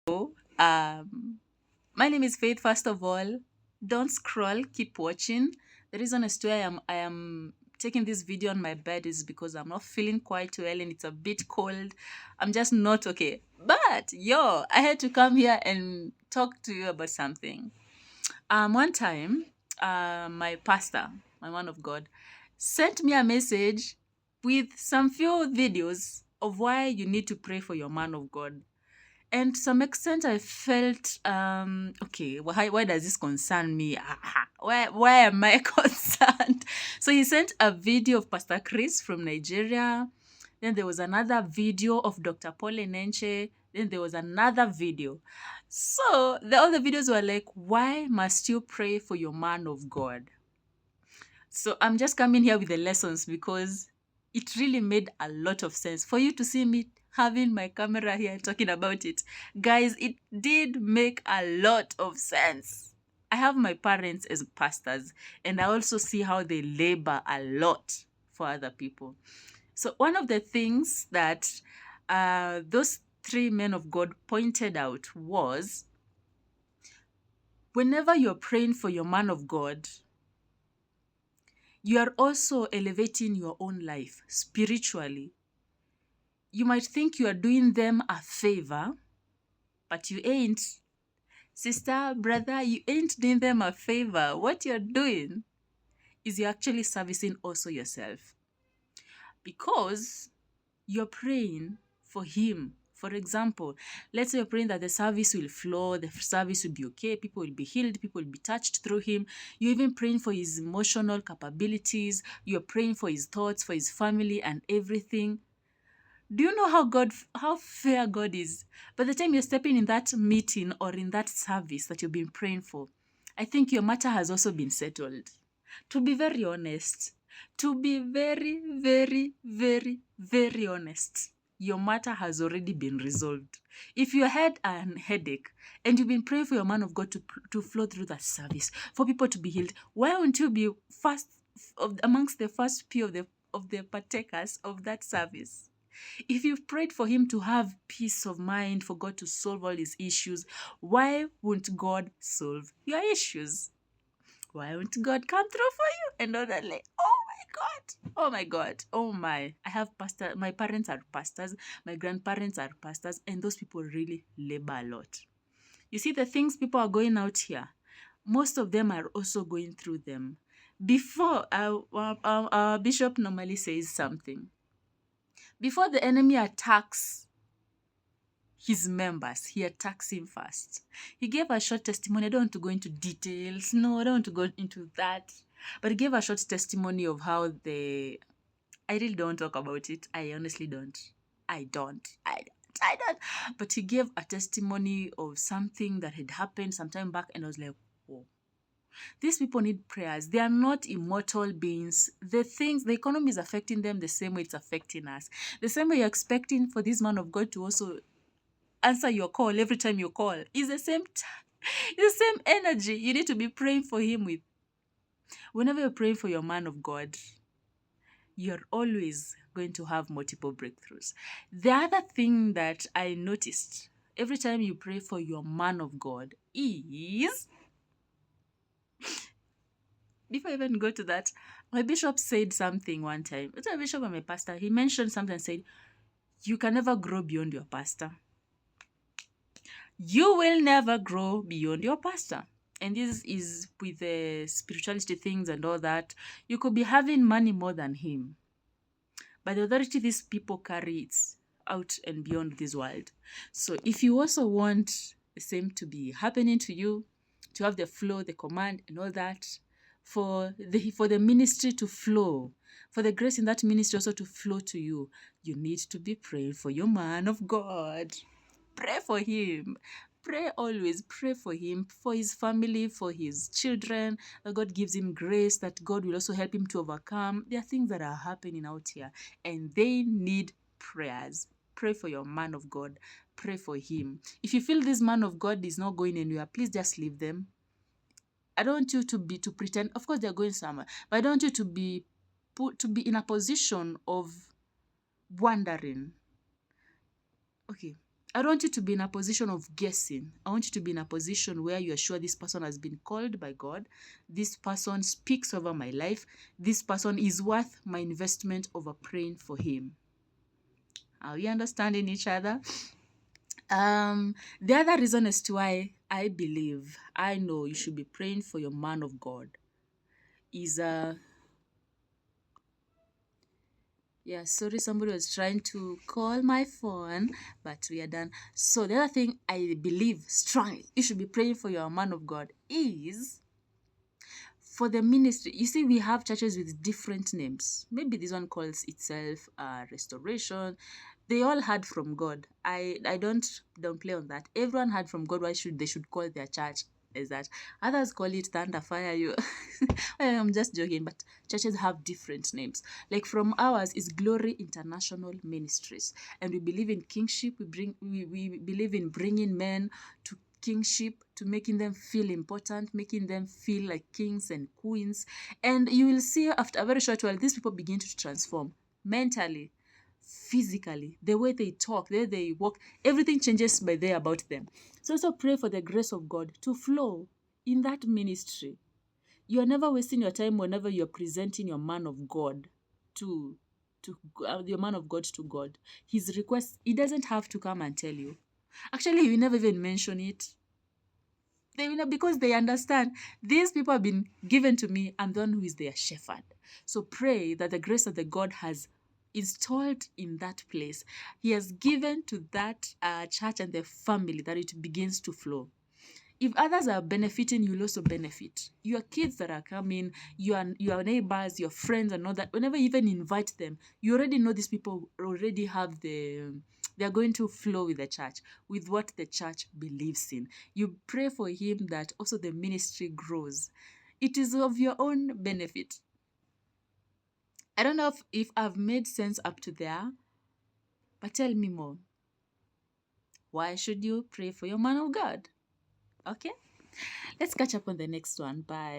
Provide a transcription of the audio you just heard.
Um, my name is Faith. First of all, don't scroll. Keep watching. The reason as to I am taking this video on my bed is because I'm not feeling quite well and it's a bit cold. I'm just not okay. But I had to come here and talk to you about something. One time, my pastor, my man of God, sent me a message with some few videos of why you need to pray for your man of God. And to some extent, I felt, okay, why does this concern me? Why am I concerned? So he sent a video of Pastor Chris from Nigeria. Then there was another video of Dr. Paul Enenche. Then there was another video. So the other videos were like, why must you pray for your man of God? So I'm just coming here with the lessons because it really made a lot of sense for you to see me having my camera here and talking about it. Guys, it did make a lot of sense. I have my parents as pastors, and I also see how they labor a lot for other people. So one of the things that those three men of God pointed out was whenever you're praying for your man of God, you are also elevating your own life spiritually. You might think you are doing them a favor, but you ain't. Sister, brother, you ain't doing them a favor. What you're doing is you're actually servicing also yourself because you're praying for him. For example, let's say you're praying that the service will flow, the service will be okay, people will be healed, people will be touched through him. You're even praying for his emotional capabilities, you're praying for his thoughts, for his family and everything. Do you know how fair God is? By the time you're stepping in that meeting or in that service that you've been praying for, I think your matter has also been settled. To be very honest, to be very, very, very, very honest, your matter has already been resolved. If you had a headache and you've been praying for your man of God to flow through that service, for people to be healed, why won't you be first amongst the first few of the partakers of that service? If you've prayed for him to have peace of mind, for God to solve all his issues, why won't God solve your issues? Why won't God come through for you? And all that, like, oh my God, oh my God, oh my. I have my parents are pastors, my grandparents are pastors, and those people really labor a lot. You see, the things people are going out here, most of them are also going through them. Before, our bishop normally says something. Before the enemy attacks his members, he attacks him first. He gave a short testimony. I don't want to go into details. No, I don't want to go into that. But he gave a short testimony of how I really don't talk about it. I honestly don't. I don't. I don't. But he gave a testimony of something that had happened some time back, and I was like, whoa. These people need prayers. They are not immortal beings. The economy is affecting them the same way it's affecting us. The same way you're expecting for this man of God to also answer your call every time you call is the same the same energy you need to be praying for him with. Whenever you're praying for your man of God, you're always going to have multiple breakthroughs. The other thing that I noticed every time you pray for your man of God is, before I even go to that, my bishop said something one time. It's a bishop and my pastor. He mentioned something and said, you can never grow beyond your pastor. You will never grow beyond your pastor. And this is with the spirituality things and all that. You could be having money more than him. But the authority these people carry, it's out and beyond this world. So if you also want the same to be happening to you, to have the flow, the command and all that, for the ministry to flow, for the grace in that ministry also to flow to you, you need to be praying for your man of God. Pray for him. Pray always. Pray for him, for his family, for his children, that God gives him grace, that God will also help him to overcome. There are things that are happening out here, and they need prayers. Pray for your man of God. Pray for him. If you feel this man of God is not going anywhere, please just leave them. I don't want you to pretend. Of course, they're going somewhere, but I don't want you to be in a position of wondering. Okay, I don't want you to be in a position of guessing. I want you to be in a position where you are sure this person has been called by God. This person speaks over my life. This person is worth my investment over praying for him. Are we understanding each other? The other reason as to why I know you should be praying for your man of God is yeah, sorry, somebody was trying to call my phone, but we are done. So the other thing I believe strongly you should be praying for your man of God is for the ministry. You see, we have churches with different names. Maybe this one calls itself Restoration. They all heard from God. I don't play on that. Everyone heard from God. Why should they should call their church is that? Others call it Thunder Fire. You, I'm just joking. But churches have different names. Like from ours is Glory International Ministries, and we believe in kingship. We believe in bringing men to kingship, to making them feel important, making them feel like kings and queens. And you will see after a very short while, these people begin to transform mentally, physically, the way they talk, the way they walk, everything changes by there about them. So also pray for the grace of God to flow in that ministry. You are never wasting your time whenever you're presenting your man of God to your man of God to God. His request, he doesn't have to come and tell you. Actually, he will never even mention it. They will not, because they understand these people have been given to me. I'm the one who is their shepherd. So pray that the grace that the God has installed in that place, he has given to that church and the family, that it begins to flow. If others are benefiting, you'll also benefit. Your kids that are coming, your neighbors, your friends, and all that, whenever you even invite them, you already know these people already have they're going to flow with the church, with what the church believes in. You pray for him that also the ministry grows. It is of your own benefit. I don't know if I've made sense up to there, but tell me more. Why should you pray for your man of God? Okay? Let's catch up on the next one. Bye.